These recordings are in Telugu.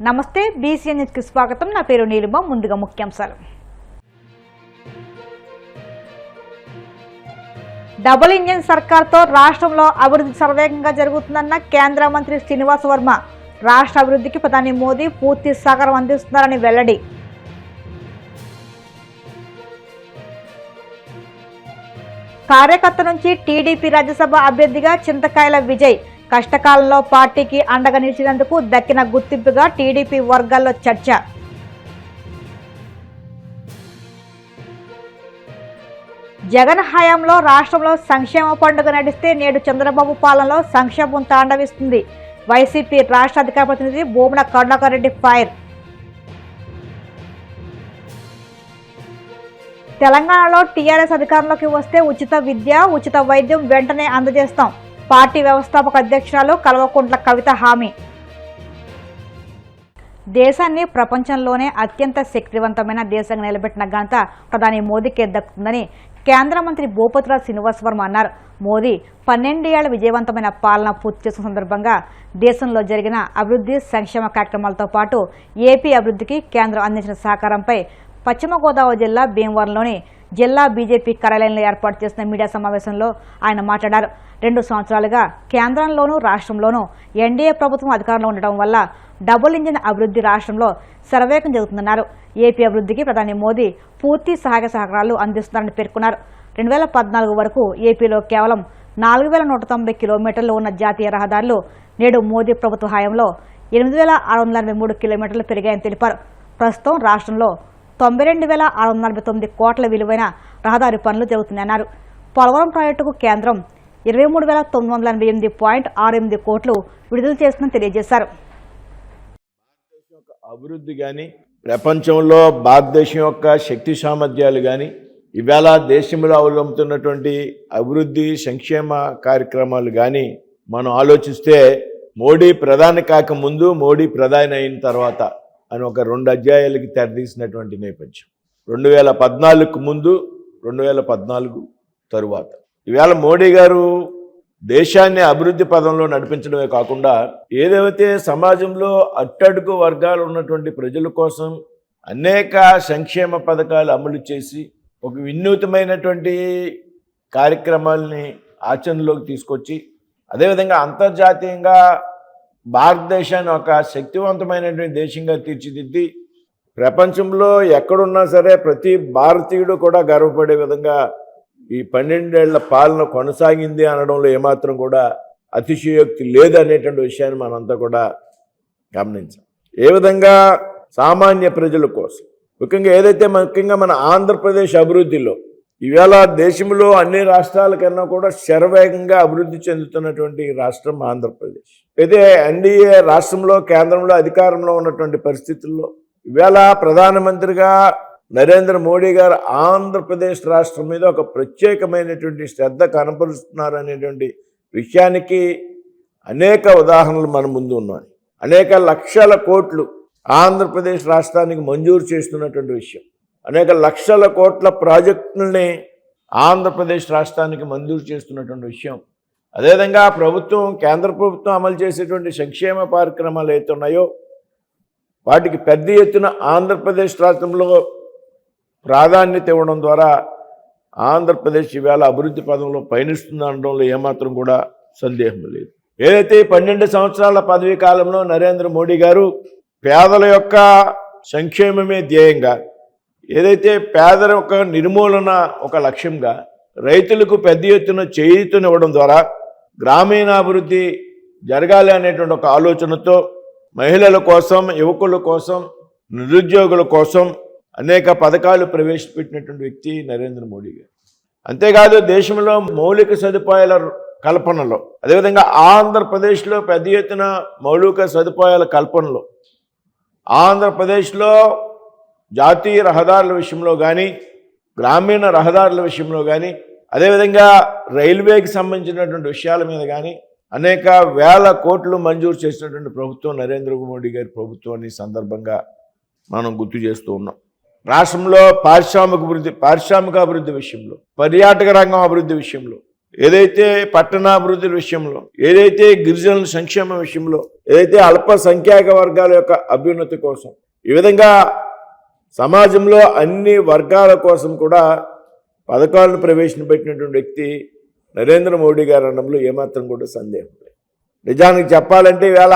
నమస్తే బీసీఎన్ న్యూస్ కి స్వాగతం. నా పేరు నీలిమ. ముందుగా ముఖ్యాంశాలు. డబుల్ ఇంజిన్ సర్కార్తో రాష్ట్రంలో అభివృద్ధి సర్వేగంగా జరుగుతుందన్న కేంద్ర మంత్రి శ్రీనివాస్ వర్మ. రాష్ట్ర అభివృద్ధికి ప్రధాని మోదీ పూర్తి సహకారం అందిస్తున్నారని వెల్లడి. కార్యకర్త నుంచి టీడీపీ రాజ్యసభ అభ్యర్థిగా చింతకాయల విజయ్. కష్టకాలంలో పార్టీకి అండగా నిలిచినందుకు దక్కిన గుర్తింపుగా టీడీపీ వర్గాల్లో చర్చ. జగన్ హయాంలో రాష్ట్రంలో సంక్షేమ పండుగ నడిస్తే నేడు చంద్రబాబు పాలనలో సంక్షేమం తాండవిస్తుంది. వైసీపీ రాష్ట్ర అధికార ప్రతినిధి భూమన కరుణాకర్ రెడ్డి ఫైర్. తెలంగాణలో టీఆర్ఎస్ అధికారంలోకి వస్తే ఉచిత విద్య, ఉచిత వైద్యం వెంటనే అందజేస్తాం. పార్టీ వ్యవస్థాపక అధ్యక్షురాలు కల్వకుంట్ల కవిత హామీ. దేశాన్ని ప్రపంచంలోనే అత్యంత శక్తివంతమైన దేశంగా నిలబెట్టిన ఘనత ప్రధాని మోదీకే దక్కుతుందని కేంద్ర మంత్రి భూపతిరాజు శ్రీనివాస్ వర్మ అన్నారు. మోదీ 12 ఏళ్ల విజయవంతమైన పాలన పూర్తి చేసిన సందర్భంగా దేశంలో జరిగిన అభివృద్ధి సంక్షేమ కార్యక్రమాలతో పాటు ఏపీ అభివృద్ధికి కేంద్రం అందించిన సహకారంపై పశ్చిమ గోదావరి జిల్లా భీమవరంలోని జిల్లా బీజేపీ కార్యాలయంలో ఏర్పాటు చేసిన మీడియా సమావేశంలో ఆయన మాట్లాడారు. 2 సంవత్సరాలుగా కేంద్రంలోనూ రాష్ట్రంలోనూ ఎన్డీఏ ప్రభుత్వం అధికారంలో ఉండటం వల్ల డబుల్ ఇంజిన్ అభివృద్ధి రాష్ట్రంలో శరవేగం జరుగుతుందన్నారు. ఏపీ అభివృద్ధికి ప్రధాని మోదీ పూర్తి సహాయ సహకారాలు అందిస్తున్నారని పేర్కొన్నారు. 2014 వరకు ఏపీలో కేవలం 4190 కిలోమీటర్లు ఉన్న జాతీయ రహదారులు నేడు మోదీ ప్రభుత్వ హయాంలో 8643 కిలోమీటర్లు పెరిగాయని తెలిపారు. ప్రస్తుతం రాష్ట్రంలో 92,649 కోట్ల విలువైన రహదారి పనులు జరుగుతున్నాయన్నారు. పోలవరం ప్రాజెక్టుకు కేంద్రం 23,988.68 కోట్లు విడుదల చేస్తుందని తెలియజేశారు. అభివృద్ధి కానీ ప్రపంచంలో భారతదేశం యొక్క శక్తి సామర్థ్యాలు కానీ ఇవాళ దేశంలో అవలంబుతున్నటువంటి అభివృద్ధి సంక్షేమ కార్యక్రమాలు కానీ మనం ఆలోచిస్తే మోడీ ప్రధాని కాకముందు, మోడీ ప్రధాని అయిన తర్వాత అని ఒక 2 అధ్యాయాలకి తెరదీసినటువంటి నేపథ్యం. 2014కు ముందు, 2014 తరువాత. ఇవాళ మోడీ గారు దేశాన్ని అభివృద్ధి పదంలో నడిపించడమే కాకుండా ఏదైతే సమాజంలో అట్టడుగు వర్గాలు ఉన్నటువంటి ప్రజల కోసం అనేక సంక్షేమ పథకాలు అమలు చేసి ఒక వినూత్నమైనటువంటి కార్యక్రమాలని ఆచరణలోకి తీసుకొచ్చి అదేవిధంగా అంతర్జాతీయంగా భారతదేశాన్ని ఒక శక్తివంతమైనటువంటి దేశంగా తీర్చిదిద్ది ప్రపంచంలో ఎక్కడున్నా సరే ప్రతి భారతీయుడు కూడా గర్వపడే విధంగా ఈ 12 ఏళ్ల పాలన కొనసాగింది అనడంలో ఏమాత్రం కూడా అతిశయోక్తి లేదనేటువంటి విషయాన్ని మనంతా కూడా గమనించాం. ఏ విధంగా సామాన్య ప్రజల కోసం ముఖ్యంగా మన ఆంధ్రప్రదేశ్ అభివృద్ధిలో ఈవేళ దేశంలో అన్ని రాష్ట్రాల కన్నా కూడా శరవేగంగా అభివృద్ధి చెందుతున్నటువంటి రాష్ట్రం ఆంధ్రప్రదేశ్. అయితే ఎన్డీఏ రాష్ట్రంలో కేంద్రంలో అధికారంలో ఉన్నటువంటి పరిస్థితుల్లో ఈవేళ ప్రధానమంత్రిగా నరేంద్ర మోడీ గారు ఆంధ్రప్రదేశ్ రాష్ట్రం మీద ఒక ప్రత్యేకమైనటువంటి శ్రద్ధ కనపరుస్తున్నారు అనేటువంటి విషయానికి అనేక ఉదాహరణలు మన ముందు ఉన్నాయి. అనేక లక్షల కోట్లు ఆంధ్రప్రదేశ్ రాష్ట్రానికి మంజూరు చేస్తున్నటువంటి విషయం, అనేక లక్షల కోట్ల ప్రాజెక్టులని ఆంధ్రప్రదేశ్ రాష్ట్రానికి మంజూరు చేస్తున్నటువంటి విషయం. అదేవిధంగా కేంద్ర ప్రభుత్వం అమలు చేసేటువంటి సంక్షేమ కార్యక్రమాలు ఏవైతే ఉన్నాయో వాటికి పెద్ద ఎత్తున ఆంధ్రప్రదేశ్ రాష్ట్రంలో ప్రాధాన్యత ఇవ్వడం ద్వారా ఆంధ్రప్రదేశ్ ఈవేళ అభివృద్ధి పదంలో పయనిస్తుంది అనడంలో ఏమాత్రం కూడా సందేహం లేదు. ఏదైతే 12 సంవత్సరాల పదవీ కాలంలో నరేంద్ర మోడీ గారు పేదల యొక్క సంక్షేమమే ధ్యేయంగా, ఏదైతే పేదల యొక్క నిర్మూలన ఒక లక్ష్యంగా, రైతులకు పెద్ద ఎత్తున చేయూతనివ్వడం ద్వారా గ్రామీణాభివృద్ధి జరగాలి అనేటువంటి ఒక ఆలోచనతో మహిళల కోసం, యువకుల కోసం, నిరుద్యోగుల కోసం అనేక పథకాలు ప్రవేశపెట్టినటువంటి వ్యక్తి నరేంద్ర మోడీ గారు. అంతేకాదు దేశంలో మౌలిక సదుపాయాల కల్పనలో, అదేవిధంగా ఆంధ్రప్రదేశ్లో పెద్ద ఎత్తున మౌలిక సదుపాయాల కల్పనలో, ఆంధ్రప్రదేశ్లో జాతీయ రహదారుల విషయంలో కానీ, గ్రామీణ రహదారుల విషయంలో కానీ, అదేవిధంగా రైల్వేకి సంబంధించినటువంటి విషయాల మీద కానీ అనేక వేల కోట్లు మంజూరు చేసినటువంటి ప్రభుత్వం నరేంద్ర మోడీ గారి ప్రభుత్వాన్ని సందర్భంగా మనం గుర్తు చేస్తూ ఉన్నాం. రాష్ట్రంలో పారిశ్రామిక అభివృద్ధి విషయంలో, పర్యాటక రంగం అభివృద్ధి విషయంలో, ఏదైతే పట్టణాభివృద్ధి విషయంలో, ఏదైతే గిరిజనుల సంక్షేమ విషయంలో, ఏదైతే అల్పసంఖ్యాక వర్గాల యొక్క అభ్యున్నతి కోసం, ఈ విధంగా సమాజంలో అన్ని వర్గాల కోసం కూడా పథకాలను ప్రవేశపెట్టినటువంటి వ్యక్తి నరేంద్ర మోడీ గారు అనడంలో ఏమాత్రం కూడా సందేహం లేదు. నిజానికి చెప్పాలంటే ఇవాళ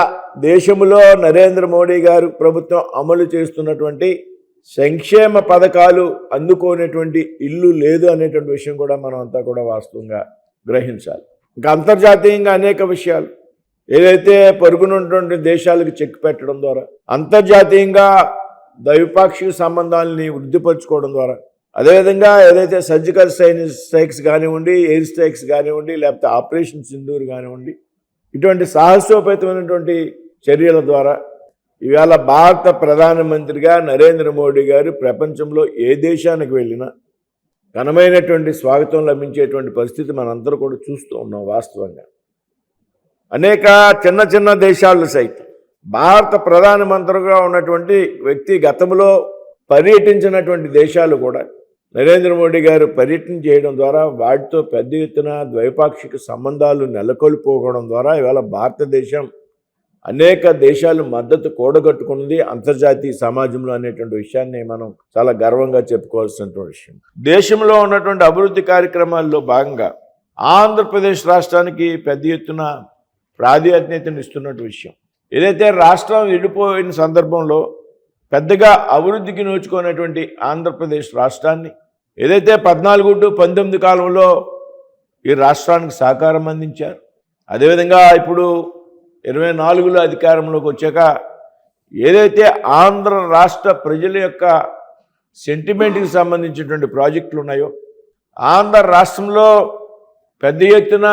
దేశంలో నరేంద్ర మోడీ గారు ప్రభుత్వం అమలు చేస్తున్నటువంటి సంక్షేమ పథకాలు అందుకోనేటువంటి ఇల్లు లేదు అనేటువంటి విషయం కూడా మనం అంతా కూడా వాస్తవంగా గ్రహించాలి. ఇంకా అంతర్జాతీయంగా అనేక విషయాలు, ఏదైతే పొరుగునున్నటువంటి దేశాలకు చెక్ పెట్టడం ద్వారా, అంతర్జాతీయంగా ద్వైపాక్షిక సంబంధాలని వృద్ధిపరచుకోవడం ద్వారా, అదేవిధంగా ఏదైతే సర్జికల్ స్ట్రైక్స్ కానివ్వండి, ఎయిర్ స్ట్రైక్స్ కానివ్వండి, లేకపోతే ఆపరేషన్ సింధూర్ కానివ్వండి, ఇటువంటి సాహసోపేతమైనటువంటి చర్యల ద్వారా ఇవాళ భారత ప్రధానమంత్రిగా నరేంద్ర మోడీ గారు ప్రపంచంలో ఏ దేశానికి వెళ్ళినా ఘనమైనటువంటి స్వాగతం లభించేటువంటి పరిస్థితి మనందరూ కూడా చూస్తూ ఉన్నాం. వాస్తవంగా అనేక చిన్న చిన్న దేశాలు సైతం భారత ప్రధానమంత్రిగా ఉన్నటువంటి వ్యక్తి గతంలో పర్యటించినటువంటి దేశాలు కూడా నరేంద్ర మోడీ గారు పర్యటన చేయడం ద్వారా వాటితో పెద్ద ఎత్తున ద్వైపాక్షిక సంబంధాలు నెలకొల్పుకోవడం ద్వారా ఇవాళ భారతదేశం అనేక దేశాలు మద్దతు కూడగట్టుకున్నది అంతర్జాతీయ సమాజంలో అనేటువంటి విషయాన్ని మనం చాలా గర్వంగా చెప్పుకోవాల్సినటువంటి విషయం. దేశంలో ఉన్నటువంటి అభివృద్ధి కార్యక్రమాల్లో భాగంగా ఆంధ్రప్రదేశ్ రాష్ట్రానికి పెద్ద ఎత్తున ప్రాధాన్యతను ఇస్తున్నటువంటి విషయం. ఏదైతే రాష్ట్రం విడిపోయిన సందర్భంలో పెద్దగా అభివృద్ధికి నోచుకున్నటువంటి ఆంధ్రప్రదేశ్ రాష్ట్రాన్ని ఏదైతే 14-19 కాలంలో ఈ రాష్ట్రానికి సహకారం అందించారు, అదేవిధంగా ఇప్పుడు 24లో అధికారంలోకి వచ్చాక ఏదైతే ఆంధ్ర రాష్ట్ర ప్రజల యొక్క సెంటిమెంట్కి సంబంధించినటువంటి ప్రాజెక్టులు ఉన్నాయో, ఆంధ్ర రాష్ట్రంలో పెద్ద ఎత్తున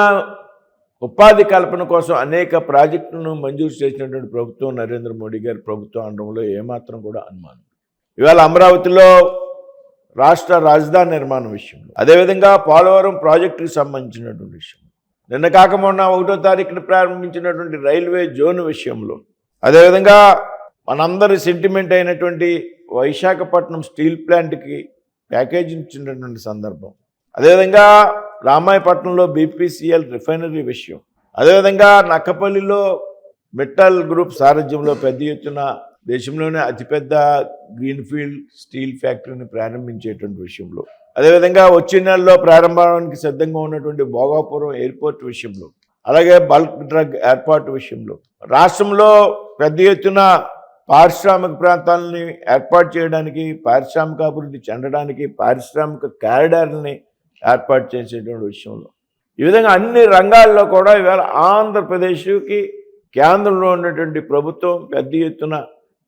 ఉపాధి కల్పన కోసం అనేక ప్రాజెక్టులను మంజూరు చేసినటువంటి ప్రభుత్వం నరేంద్ర మోడీ గారి ప్రభుత్వం అనడంలో ఏమాత్రం కూడా అనుమానం. ఇవాళ అమరావతిలో రాష్ట్ర రాజధాని నిర్మాణం విషయంలో, అదేవిధంగా పోలవరం ప్రాజెక్టుకి సంబంధించినటువంటి విషయం, నిన్న కాక మొన్న 1వ తారీఖున ప్రారంభించినటువంటి రైల్వే జోన్ విషయంలో, అదేవిధంగా మనందరి సెంటిమెంట్ అయినటువంటి విశాఖపట్నం స్టీల్ ప్లాంట్కి ప్యాకేజ్ ఇచ్చినటువంటి సందర్భం, అదేవిధంగా రామాయపట్నంలో బీపీసీఎల్ రిఫైనరీ విషయం, అదేవిధంగా నక్కపల్లిలో మెటల్ గ్రూప్ సారథ్యంలో పెద్ద ఎత్తున దేశంలోనే అతిపెద్ద గ్రీన్ఫీల్డ్ స్టీల్ ఫ్యాక్టరీని ప్రారంభించేటువంటి విషయంలో, అదేవిధంగా వచ్చే నెలలో ప్రారంభానికి సిద్ధంగా ఉన్నటువంటి భోగాపురం ఎయిర్పోర్ట్ విషయంలో, అలాగే బల్క్ డ్రగ్ ఏర్పాటు విషయంలో, రాష్ట్రంలో పెద్ద ఎత్తున పారిశ్రామిక ప్రాంతాలని ఏర్పాటు చేయడానికి, పారిశ్రామిక అభివృద్ధి చెందడానికి పారిశ్రామిక కారిడార్ని ఏర్పాటు చేసేటువంటి విషయంలో, ఈ విధంగా అన్ని రంగాల్లో కూడా ఇవాళ ఆంధ్రప్రదేశ్కి కేంద్రంలో ఉన్నటువంటి ప్రభుత్వం పెద్ద ఎత్తున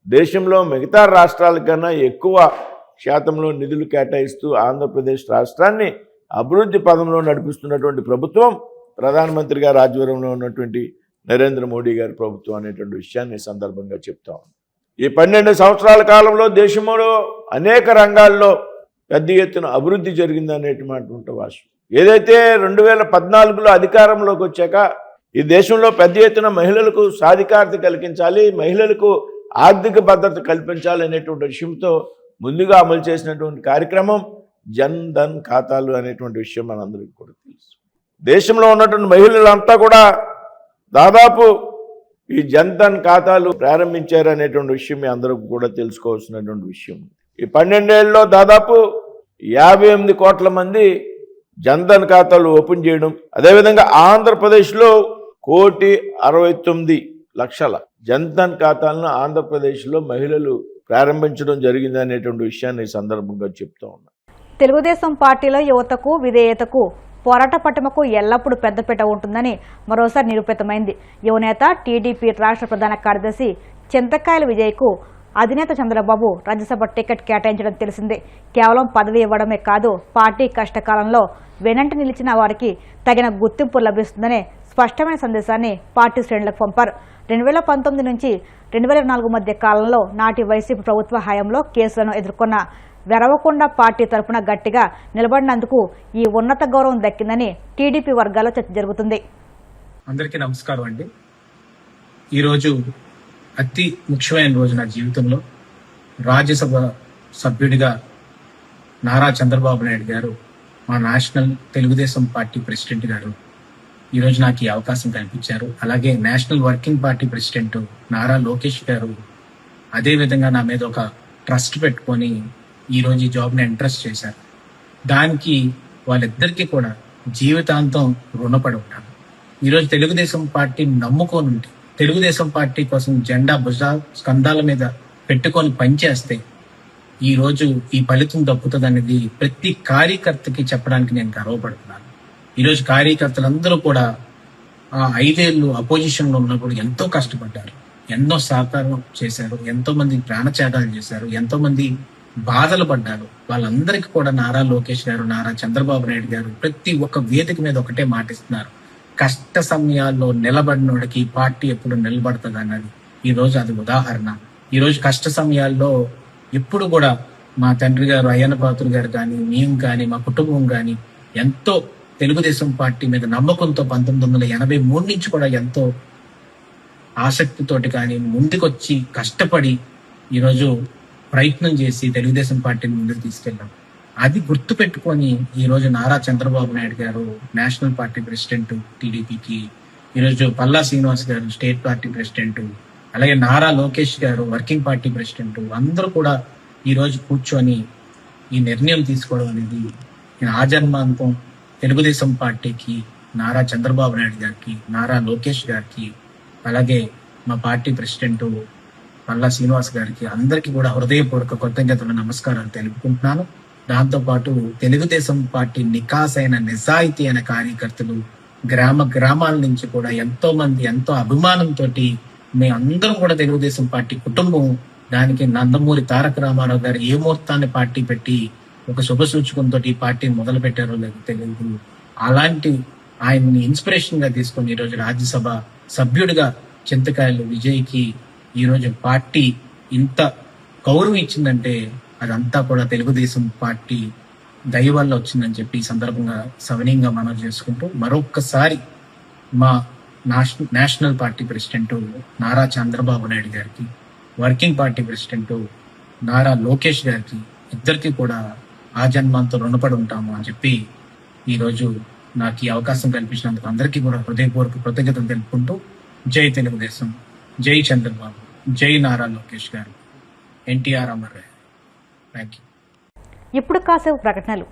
దేశంలో మిగతా రాష్ట్రాల కన్నా ఎక్కువ శాతంలో నిధులు కేటాయిస్తూ ఆంధ్రప్రదేశ్ రాష్ట్రాన్ని అభివృద్ధి పదంలో నడిపిస్తున్నటువంటి ప్రభుత్వం ప్రధానమంత్రి గారి ఆధ్వర్యంలో ఉన్నటువంటి నరేంద్ర మోడీ గారి ప్రభుత్వం అనేటువంటి విషయాన్ని సందర్భంగా చెప్తా ఉన్నాం. ఈ 12 సంవత్సరాల కాలంలో దేశంలో అనేక రంగాల్లో పెద్ద ఎత్తున అభివృద్ధి జరిగింది అనేటువంటి వాస్తవం. ఏదైతే 2014లో అధికారంలోకి వచ్చాక ఈ దేశంలో పెద్ద ఎత్తున మహిళలకు సాధికారత కల్పించాలి, మహిళలకు ఆర్థిక భద్రత కల్పించాలి అనేటువంటి విషయంతో ముందుగా అమలు చేసినటువంటి కార్యక్రమం జన్ ధన్ ఖాతాలు అనేటువంటి విషయం మనందరికీ కూడా తెలుసు. దేశంలో ఉన్నటువంటి మహిళలంతా కూడా దాదాపు ఈ జన్ ధన్ ఖాతాలు ప్రారంభించారు అనేటువంటి విషయం మీ అందరికీ కూడా తెలుసుకోవాల్సినటువంటి విషయం. ఈ 12 ఏళ్ళలో దాదాపు 58 కోట్ల మంది జన్ ధన్ ఖాతాలు ఓపెన్ చేయడం, అదేవిధంగా ఆంధ్రప్రదేశ్లో 1,69,00,000 జన్ ధన్ ఖాతాలను ఆంధ్రప్రదేశ్లో మహిళలు ప్రారంభించడం జరిగింది అనేటువంటి విషయాన్ని ఈ సందర్భంగా చెప్తా ఉన్నా. తెలుగుదేశం పార్టీలో యువతకు విధేయతకు పోరాట పటిమకు ఎల్లప్పుడూ పెద్దపీట ఉంటుందని మరోసారి నిరూపితమైంది. యువనేత టీడీపీ రాష్ట్ర ప్రధాన కార్యదర్శి చింతకాయల విజయ్కు అధినేత చంద్రబాబు రాజ్యసభ టికెట్ కేటాయించడం తెలిసిందే. కేవలం పదవి ఇవ్వడమే కాదు, పార్టీ కష్టకాలంలో వెనంటి నిలిచిన వారికి తగిన గుర్తింపు లభిస్తుందనే స్పష్టమైన సందేశాన్ని పార్టీ శ్రేణులకు పంపారు. 2019 నుంచి 2024 మధ్య కాలంలో నాటి వైసీపీ ప్రభుత్వ హయాంలో కేసులను ఎదుర్కొన్న వెరవకొండ పార్టీ తరఫున గట్టిగా నిలబడినందుకు ఈ ఉన్నత గౌరవం దక్కిందని టీడీపీ వర్గాల్లో చర్చ జరుగుతుంది. అందరికీ నమస్కారం అండి. ఈరోజు అతి ముఖ్యమైన రోజు నా జీవితంలో. రాజ్యసభ సభ్యుడిగా నారా చంద్రబాబు నాయుడు గారు మా నేషనల్ తెలుగుదేశం పార్టీ ప్రెసిడెంట్ గారు ఈరోజు నాకు ఈ అవకాశం కల్పించారు. అలాగే national working party president Nara Lokesh గారు అదే విధంగా నా మీద ఒక ట్రస్ట్ పెట్టుకొని ఈరోజు ఈ జాబ్ని ఇంట్రెస్ట్ చేశారు. దానికి వాళ్ళిద్దరికీ కూడా జీవితాంతం రుణపడి ఉంటాను. ఈరోజు తెలుగుదేశం పార్టీని నమ్ముకొని ఉంటే, తెలుగుదేశం పార్టీ కోసం జెండా స్కంధాల మీద పెట్టుకొని పనిచేస్తే ఈ రోజు ఈ ఫలితం దక్కుతుంది అనేది ప్రతి కార్యకర్తకి చెప్పడానికి నేను గర్వపడుతున్నాను. ఈరోజు కార్యకర్తలందరూ కూడా ఆ 5 ఏళ్ళు అపోజిషన్ లో ఉన్నప్పుడు ఎంతో కష్టపడ్డారు, ఎన్నో సహకారం చేశారు, ఎంతో మంది ప్రాణత్యాగాలు చేశారు, ఎంతో మంది బాధలు పడ్డారు. వాళ్ళందరికీ కూడా నారా లోకేష్ గారు, నారా చంద్రబాబు నాయుడు గారు ప్రతి ఒక్క వేదిక మీద ఒకటే మాటిస్తున్నారు, కష్ట సమయాల్లో నిలబడినోడికి పార్టీ ఎప్పుడు నిలబడుతుంది అన్నది ఈ రోజు అది ఉదాహరణ. ఈ రోజు కష్ట సమయాల్లో ఎప్పుడు కూడా మా తండ్రి గారు అయ్యన్న పాత్రుడు గారు కానీ, మేము కానీ, మా కుటుంబం కానీ ఎంతో తెలుగుదేశం పార్టీ మీద నమ్మకంతో 1983 నుంచి కూడా ఎంతో ఆసక్తితోటి కానీ ముందుకొచ్చి కష్టపడి ఈరోజు ప్రయత్నం చేసి తెలుగుదేశం పార్టీని ముందుకు తీసుకెళ్ళాం. అది గుర్తు పెట్టుకొని ఈ రోజు నారా చంద్రబాబు నాయుడు గారు నేషనల్ పార్టీ ప్రెసిడెంట్ టీడీపీకి, ఈరోజు పల్లా శ్రీనివాస్ గారు స్టేట్ పార్టీ ప్రెసిడెంట్, అలాగే నారా లోకేష్ గారు వర్కింగ్ పార్టీ ప్రెసిడెంట్, అందరూ కూడా ఈ రోజు కూర్చొని ఈ నిర్ణయం తీసుకోవడం అనేది నేను ఆజన్మాంతం తెలుగుదేశం పార్టీకి, నారా చంద్రబాబు నాయుడు గారికి, నారా లోకేష్ గారికి, అలాగే మా పార్టీ ప్రెసిడెంట్ పల్లా శ్రీనివాస్ గారికి అందరికీ కూడా హృదయపూర్వక కృతజ్ఞతలు, నమస్కారాలు తెలుపుకుంటున్నాను. దాంతోపాటు తెలుగుదేశం పార్టీ నికాసైన నిజాయితీ అయిన కార్యకర్తలు గ్రామాల నుంచి కూడా ఎంతో మంది ఎంతో అభిమానంతో మేమందరం కూడా తెలుగుదేశం పార్టీ కుటుంబం. దానికి నందమూరి తారక రామారావు గారు ఏ ముహూర్తాన్ని పార్టీ పెట్టి ఒక శుభ సూచకంతో ఈ పార్టీని మొదలు పెట్టారో లేదు తెలియదు. అలాంటి ఆయన్ని ఇన్స్పిరేషన్ గా తీసుకొని ఈరోజు రాజ్యసభ సభ్యుడిగా చింతకాయలు విజయ్కి ఈరోజు పార్టీ ఇంత గౌరవం ఇచ్చిందంటే అదంతా కూడా తెలుగుదేశం పార్టీ దయ వల్ల వచ్చిందని చెప్పి ఈ సందర్భంగా సవినీయంగా మనం చేసుకుంటూ మరొక్కసారి మా national party president Nara Chandrababu Naidu గారికి, working party president Nara Lokesh గారికి ఇద్దరికి కూడా ఆ జన్మంతో రుణపడి ఉంటాము అని చెప్పి ఈరోజు నాకు ఈ అవకాశం కల్పించినందుకు అందరికీ కూడా హృదయపూర్వక కృతజ్ఞతలు తెలుపుకుంటూ జై తెలుగుదేశం, జై చంద్రబాబు, జై నారా లోకేష్ గారు, ఎన్టీఆర్ అమర్. Thank you. ఇప్పుడు కాసేపు ప్రకటనలు.